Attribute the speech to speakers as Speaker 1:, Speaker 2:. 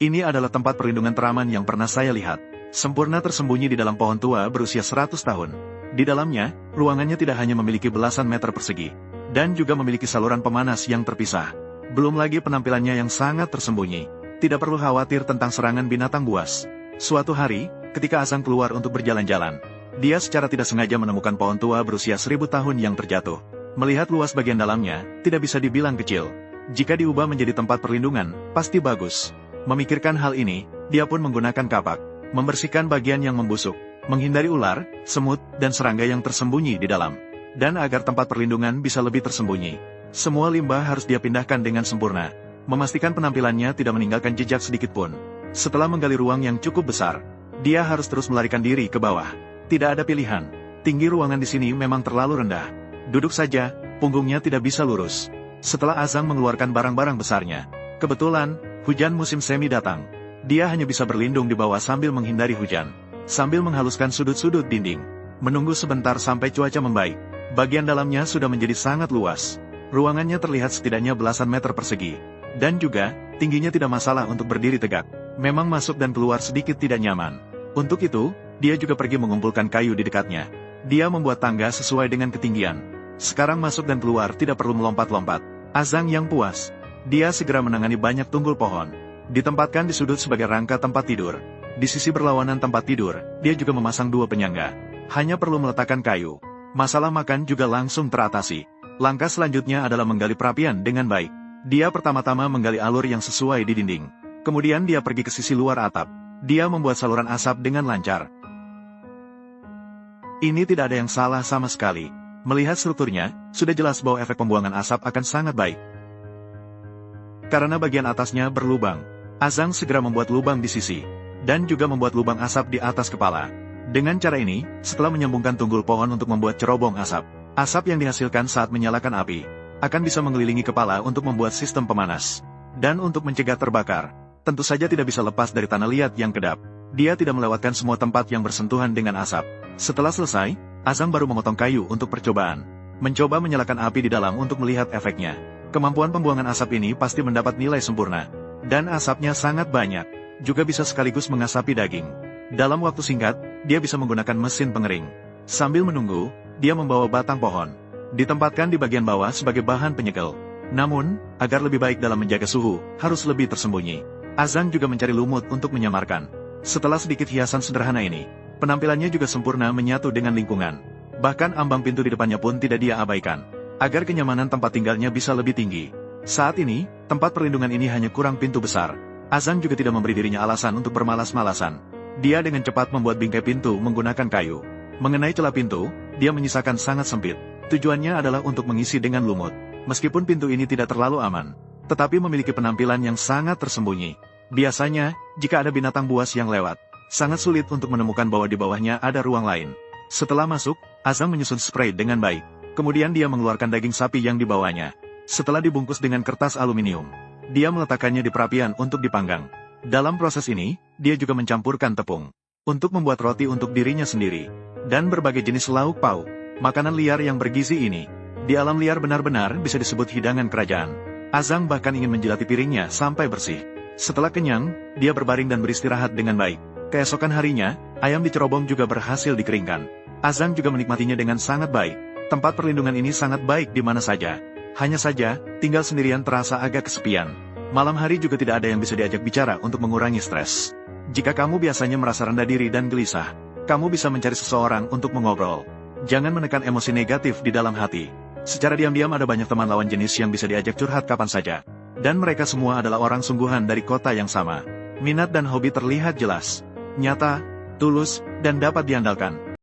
Speaker 1: Ini adalah tempat perlindungan teraman yang pernah saya lihat. Sempurna tersembunyi di dalam pohon tua berusia 100 tahun. Di dalamnya, ruangannya tidak hanya memiliki belasan meter persegi, dan juga memiliki saluran pemanas yang terpisah. Belum lagi penampilannya yang sangat tersembunyi. Tidak perlu khawatir tentang serangan binatang buas. Suatu hari, ketika Azang keluar untuk berjalan-jalan, dia secara tidak sengaja menemukan pohon tua berusia 1000 tahun yang terjatuh. Melihat luas bagian dalamnya, tidak bisa dibilang kecil. Jika diubah menjadi tempat perlindungan, pasti bagus. Memikirkan hal ini, dia pun menggunakan kapak, membersihkan bagian yang membusuk, menghindari ular, semut, dan serangga yang tersembunyi di dalam. Dan agar tempat perlindungan bisa lebih tersembunyi, semua limbah harus dia pindahkan dengan sempurna, memastikan penampilannya tidak meninggalkan jejak sedikit pun. Setelah menggali ruang yang cukup besar, dia harus terus melarikan diri ke bawah. Tidak ada pilihan, tinggi ruangan di sini memang terlalu rendah. Duduk saja, punggungnya tidak bisa lurus. Setelah Azang mengeluarkan barang-barang besarnya, kebetulan, hujan musim semi datang. Dia hanya bisa berlindung di bawah sambil menghindari hujan, sambil menghaluskan sudut-sudut dinding, menunggu sebentar sampai cuaca membaik. Bagian dalamnya sudah menjadi sangat luas. Ruangannya terlihat setidaknya belasan meter persegi, dan juga, tingginya tidak masalah untuk berdiri tegak. Memang masuk dan keluar sedikit tidak nyaman. Untuk itu, dia juga pergi mengumpulkan kayu di dekatnya. Dia membuat tangga sesuai dengan ketinggian. Sekarang masuk dan keluar tidak perlu melompat-lompat. Azang yang puas. Dia segera menangani banyak tunggul pohon. Ditempatkan di sudut sebagai rangka tempat tidur. Di sisi berlawanan tempat tidur, dia juga memasang 2 penyangga. Hanya perlu meletakkan kayu. Masalah makan juga langsung teratasi. Langkah selanjutnya adalah menggali perapian dengan baik. Dia pertama-tama menggali alur yang sesuai di dinding. Kemudian dia pergi ke sisi luar atap. Dia membuat saluran asap dengan lancar. Ini tidak ada yang salah sama sekali. Melihat strukturnya, sudah jelas bahwa efek pembuangan asap akan sangat baik. Karena bagian atasnya berlubang, Azang segera membuat lubang di sisi, dan juga membuat lubang asap di atas kepala. Dengan cara ini, setelah menyambungkan tunggul pohon untuk membuat cerobong asap, asap yang dihasilkan saat menyalakan api, akan bisa mengelilingi kepala untuk membuat sistem pemanas. Dan untuk mencegah terbakar, tentu saja tidak bisa lepas dari tanah liat yang kedap. Dia tidak melewatkan semua tempat yang bersentuhan dengan asap. Setelah selesai, Azang baru memotong kayu untuk percobaan. Mencoba menyalakan api di dalam untuk melihat efeknya. Kemampuan pembuangan asap ini pasti mendapat nilai sempurna. Dan asapnya sangat banyak. Juga bisa sekaligus mengasapi daging. Dalam waktu singkat, dia bisa menggunakan mesin pengering. Sambil menunggu, dia membawa batang pohon. Ditempatkan di bagian bawah sebagai bahan penyegel. Namun, agar lebih baik dalam menjaga suhu, harus lebih tersembunyi. Azang juga mencari lumut untuk menyamarkan. Setelah sedikit hiasan sederhana ini, penampilannya juga sempurna menyatu dengan lingkungan. Bahkan ambang pintu di depannya pun tidak dia abaikan, agar kenyamanan tempat tinggalnya bisa lebih tinggi. Saat ini, tempat perlindungan ini hanya kurang pintu besar. Azang juga tidak memberi dirinya alasan untuk bermalas-malasan. Dia dengan cepat membuat bingkai pintu menggunakan kayu. Mengenai celah pintu, dia menyisakan sangat sempit. Tujuannya adalah untuk mengisi dengan lumut. Meskipun pintu ini tidak terlalu aman, tetapi memiliki penampilan yang sangat tersembunyi. Biasanya, jika ada binatang buas yang lewat, sangat sulit untuk menemukan bahwa di bawahnya ada ruang lain. Setelah masuk, Azang menyusun spray dengan baik. Kemudian dia mengeluarkan daging sapi yang dibawanya. Setelah dibungkus dengan kertas aluminium, dia meletakkannya di perapian untuk dipanggang. Dalam proses ini, dia juga mencampurkan tepung untuk membuat roti untuk dirinya sendiri, dan berbagai jenis lauk pauk. Makanan liar yang bergizi ini, di alam liar benar-benar bisa disebut hidangan kerajaan. Azang bahkan ingin menjilati piringnya sampai bersih. Setelah kenyang, dia berbaring dan beristirahat dengan baik. Keesokan harinya, ayam di cerobong juga berhasil dikeringkan. Azang juga menikmatinya dengan sangat baik. Tempat perlindungan ini sangat baik di mana saja. Hanya saja, tinggal sendirian terasa agak kesepian. Malam hari juga tidak ada yang bisa diajak bicara untuk mengurangi stres. Jika kamu biasanya merasa rendah diri dan gelisah, kamu bisa mencari seseorang untuk mengobrol. Jangan menekan emosi negatif di dalam hati. Secara diam-diam ada banyak teman lawan jenis yang bisa diajak curhat kapan saja. Dan mereka semua adalah orang sungguhan dari kota yang sama. Minat dan hobi terlihat jelas, nyata, tulus, dan dapat diandalkan.